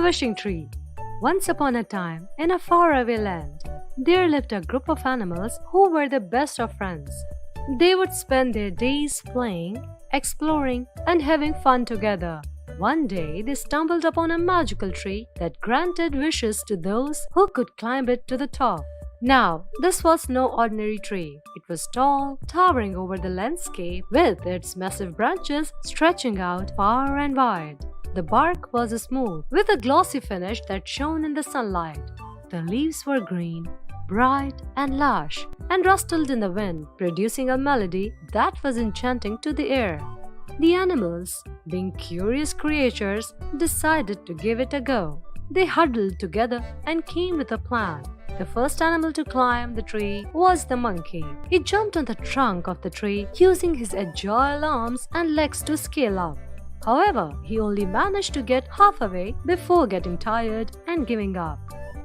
wishing tree. Once upon a time, in a faraway land, there lived a group of animals who were the best of friends. They would spend their days playing, exploring, and having fun together. One day, they stumbled upon a magical tree that granted wishes to those who could climb it to the top. Now, this was no ordinary tree. It was tall, towering over the landscape, with its massive branches stretching out far and wide. The bark was smooth, with a glossy finish that shone in the sunlight. The leaves were green, bright and lush, and rustled in the wind, producing a melody that was enchanting to the ear. The animals, being curious creatures, decided to give it a go. They huddled together and came with a plan. The first animal to climb the tree was the monkey. He jumped on the trunk of the tree, using his agile arms and legs to scale up. However, he only managed to get halfway before getting tired and giving up.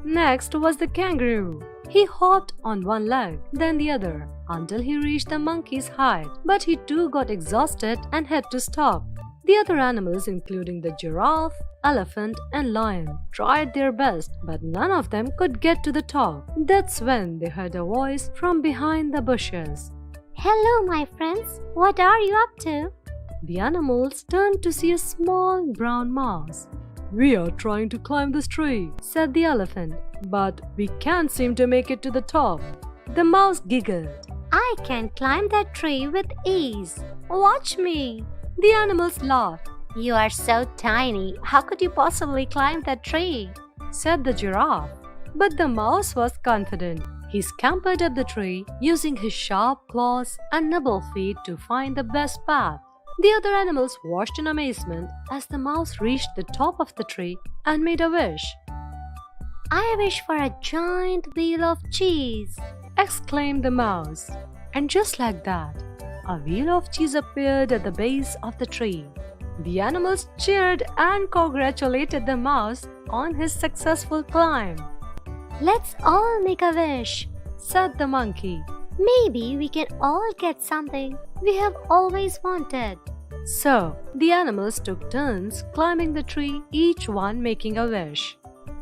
Next was the kangaroo. He hopped on one leg, then the other, until he reached the monkey's height, but he too got exhausted and had to stop. The other animals, including the giraffe, elephant, and lion, tried their best, but none of them could get to the top. That's when they heard a voice from behind the bushes. Hello, my friends. What are you up to? The animals turned to see a small brown mouse. "We are trying to climb this tree," said the elephant, "but we can't seem to make it to the top." The mouse giggled. I can climb that tree with ease. Watch me. The animals laughed. You are so tiny. How could you possibly climb that tree? Said the giraffe. But the mouse was confident. He scampered up the tree, using his sharp claws and nimble feet to find the best path. The other animals watched in amazement as the mouse reached the top of the tree and made a wish. I wish for a giant wheel of cheese, exclaimed the mouse. And just like that, a wheel of cheese appeared at the base of the tree. The animals cheered and congratulated the mouse on his successful climb. Let's all make a wish, said the monkey. Maybe we can all get something we have always wanted. So, the animals took turns climbing the tree, each one making a wish.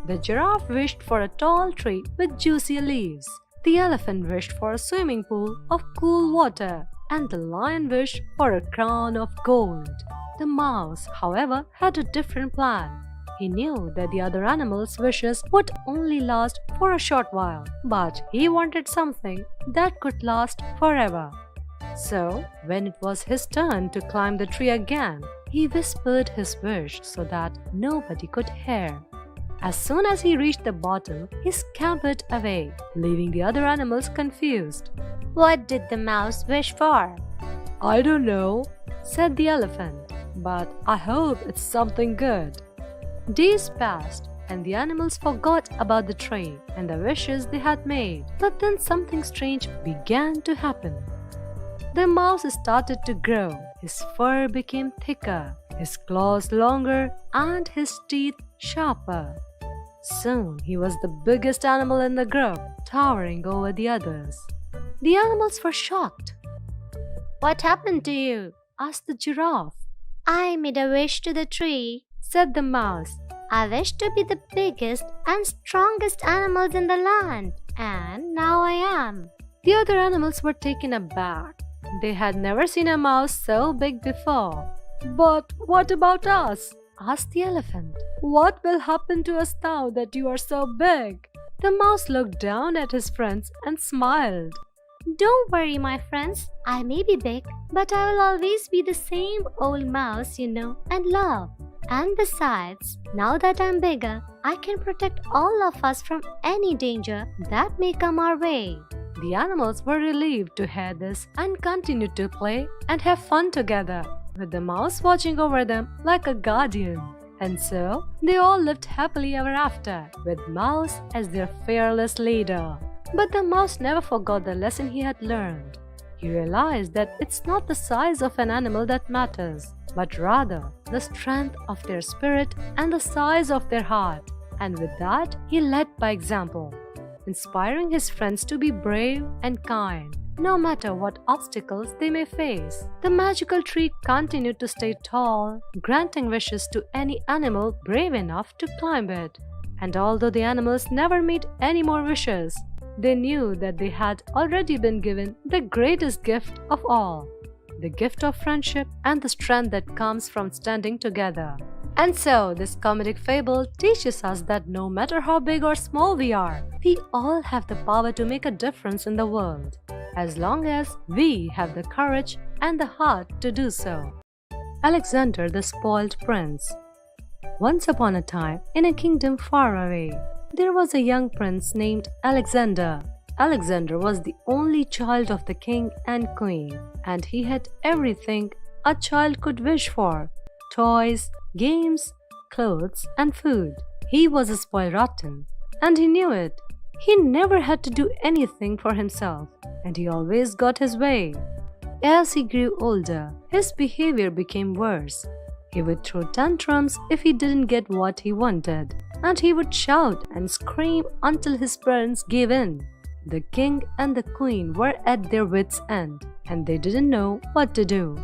The giraffe wished for a tall tree with juicy leaves. The elephant wished for a swimming pool of cool water, and the lion wished for a crown of gold. The mouse, however, had a different plan. He knew that the other animals' wishes would only last for a short while, but he wanted something that could last forever. So, when it was his turn to climb the tree again, he whispered his wish so that nobody could hear. As soon as he reached the bottom, he scampered away, leaving the other animals confused. What did the mouse wish for? I don't know, said the elephant, but I hope it's something good. Days passed, and the animals forgot about the tree and the wishes they had made. But then something strange began to happen. The mouse started to grow. His fur became thicker, his claws longer, and his teeth sharper. Soon he was the biggest animal in the group, towering over the others. The animals were shocked. What happened to you? Asked the giraffe. I made a wish to the tree, said the mouse. I wish to be the biggest and strongest animals in the land, and now I am. The other animals were taken aback. They had never seen a mouse so big before. But what about us? Asked the elephant. What will happen to us now that you are so big? The mouse looked down at his friends and smiled. Don't worry, my friends. I may be big, but I will always be the same old mouse you know and love. And besides, now that I'm bigger, I can protect all of us from any danger that may come our way. The animals were relieved to hear this and continued to play and have fun together, with the mouse watching over them like a guardian. And so, they all lived happily ever after, with Mouse as their fearless leader. But the mouse never forgot the lesson he had learned. He realized that it's not the size of an animal that matters, but rather the strength of their spirit and the size of their heart. And with that, he led by example, inspiring his friends to be brave and kind, No matter what obstacles they may face, the magical tree continued to stay tall, granting wishes to any animal brave enough to climb it. And although the animals never made any more wishes, they knew that they had already been given the greatest gift of all, the gift of friendship and the strength that comes from standing together. And so, this comedic fable teaches us that no matter how big or small we are, we all have the power to make a difference in the world, as long as we have the courage and the heart to do so. Alexander the Spoiled Prince. Once upon a time, in a kingdom far away, there was a young prince named Alexander. Alexander was the only child of the king and queen, and he had everything a child could wish for: toys, games, clothes, and food. He was a spoiled rotten, and he knew it. He never had to do anything for himself, and he always got his way. As he grew older, his behavior became worse. He would throw tantrums if he didn't get what he wanted, and he would shout and scream until his parents gave in. The king and the queen were at their wits' end, and they didn't know what to do.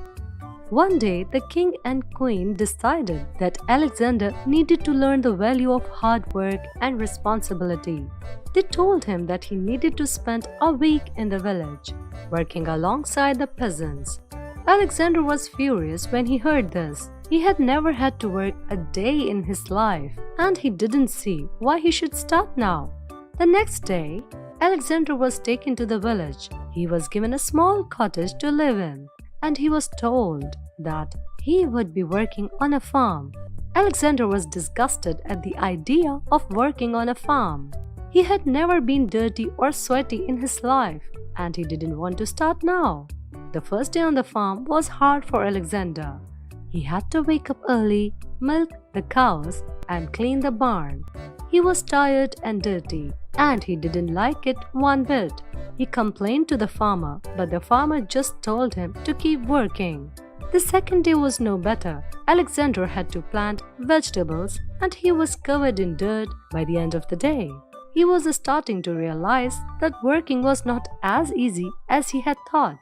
One day, the king and queen decided that Alexander needed to learn the value of hard work and responsibility. They told him that he needed to spend a week in the village, working alongside the peasants. Alexander was furious when he heard this. He had never had to work a day in his life, and he didn't see why he should start now. The next day, Alexander was taken to the village. He was given a small cottage to live in, and he was told that he would be working on a farm. Alexander was disgusted at the idea of working on a farm. He had never been dirty or sweaty in his life, and he didn't want to start now. The first day on the farm was hard for Alexander. He had to wake up early, milk the cows, and clean the barn. He was tired and dirty, and he didn't like it one bit. He complained to the farmer, but the farmer just told him to keep working. The second day was no better. Alexander had to plant vegetables, and he was covered in dirt by the end of the day. He was starting to realize that working was not as easy as he had thought.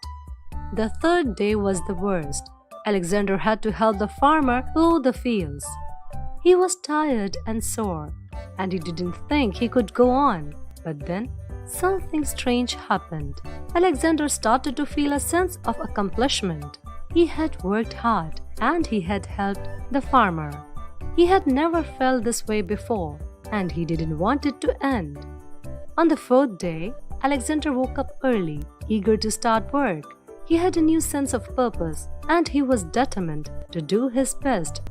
The third day was the worst. Alexander had to help the farmer plow the fields. He was tired and sore, and he didn't think he could go on. But then, something strange happened. Alexander started to feel a sense of accomplishment. He had worked hard, and he had helped the farmer. He had never felt this way before, and he didn't want it to end. On the fourth day, Alexander woke up early, eager to start work. He had a new sense of purpose, and he was determined to do his best.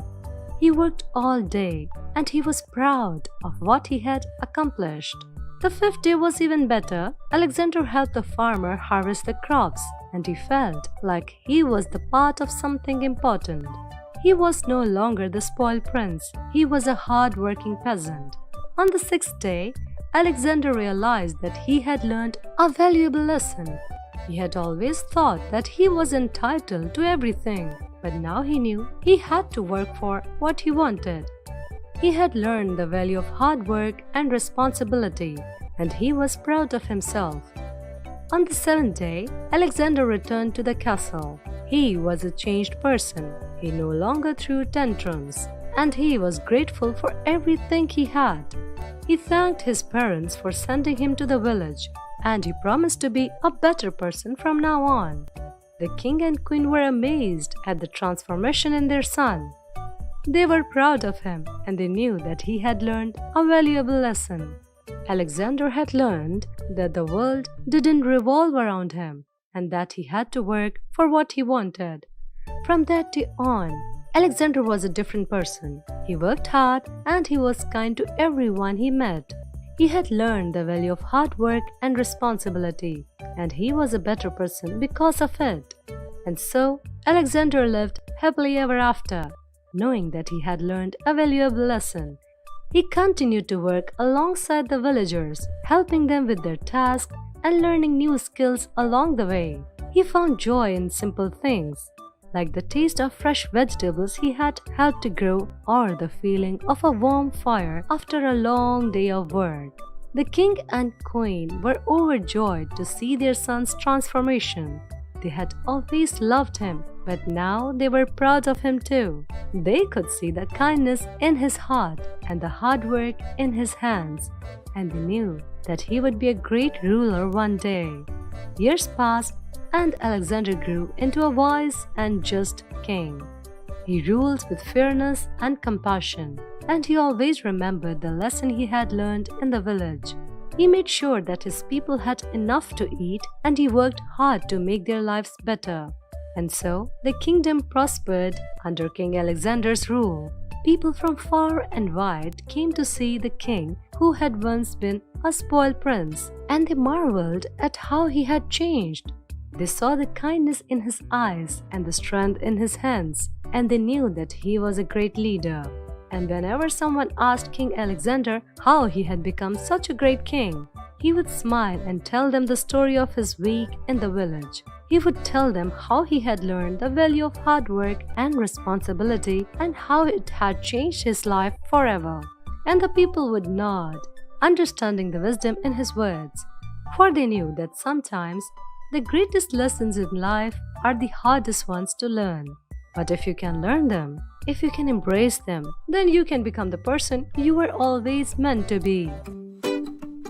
He worked all day, and he was proud of what he had accomplished. The fifth day was even better. Alexander helped the farmer harvest the crops, and he felt like he was the part of something important. He was no longer the spoiled prince. He was a hard-working peasant. On the sixth day, Alexander realized that he had learned a valuable lesson. He had always thought that he was entitled to everything, but now he knew he had to work for what he wanted. He had learned the value of hard work and responsibility, and he was proud of himself. On the seventh day, Alexander returned to the castle. He was a changed person. He no longer threw tantrums, and he was grateful for everything he had. He thanked his parents for sending him to the village, and he promised to be a better person from now on. The king and queen were amazed at the transformation in their son. They were proud of him, and they knew that he had learned a valuable lesson. Alexander had learned that the world didn't revolve around him, and that he had to work for what he wanted. From that day on, Alexander was a different person. He worked hard, and he was kind to everyone he met. He had learned the value of hard work and responsibility, and he was a better person because of it. And so, Alexander lived happily ever after, knowing that he had learned a valuable lesson. He continued to work alongside the villagers, helping them with their tasks and learning new skills along the way. He found joy in simple things, like the taste of fresh vegetables he had helped to grow, or the feeling of a warm fire after a long day of work. The king and queen were overjoyed to see their son's transformation. They had always loved him, but now they were proud of him too. They could see the kindness in his heart and the hard work in his hands, and they knew that he would be a great ruler one day. Years passed, and Alexander grew into a wise and just king. He ruled with fairness and compassion, and he always remembered the lesson he had learned in the village. He made sure that his people had enough to eat, and he worked hard to make their lives better. And so the kingdom prospered under King Alexander's rule. People from far and wide came to see the king who had once been a spoiled prince, and they marveled at how he had changed. They saw the kindness in his eyes and the strength in his hands, and they knew that he was a great leader. And whenever someone asked King Alexander how he had become such a great king, he would smile and tell them the story of his week in the village. He would tell them how he had learned the value of hard work and responsibility and how it had changed his life forever. And the people would nod, understanding the wisdom in his words, for they knew that sometimes the greatest lessons in life are the hardest ones to learn. But if you can learn them, if you can embrace them, then you can become the person you were always meant to be.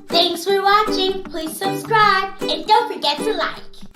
Thanks for watching. Please subscribe and don't forget to like.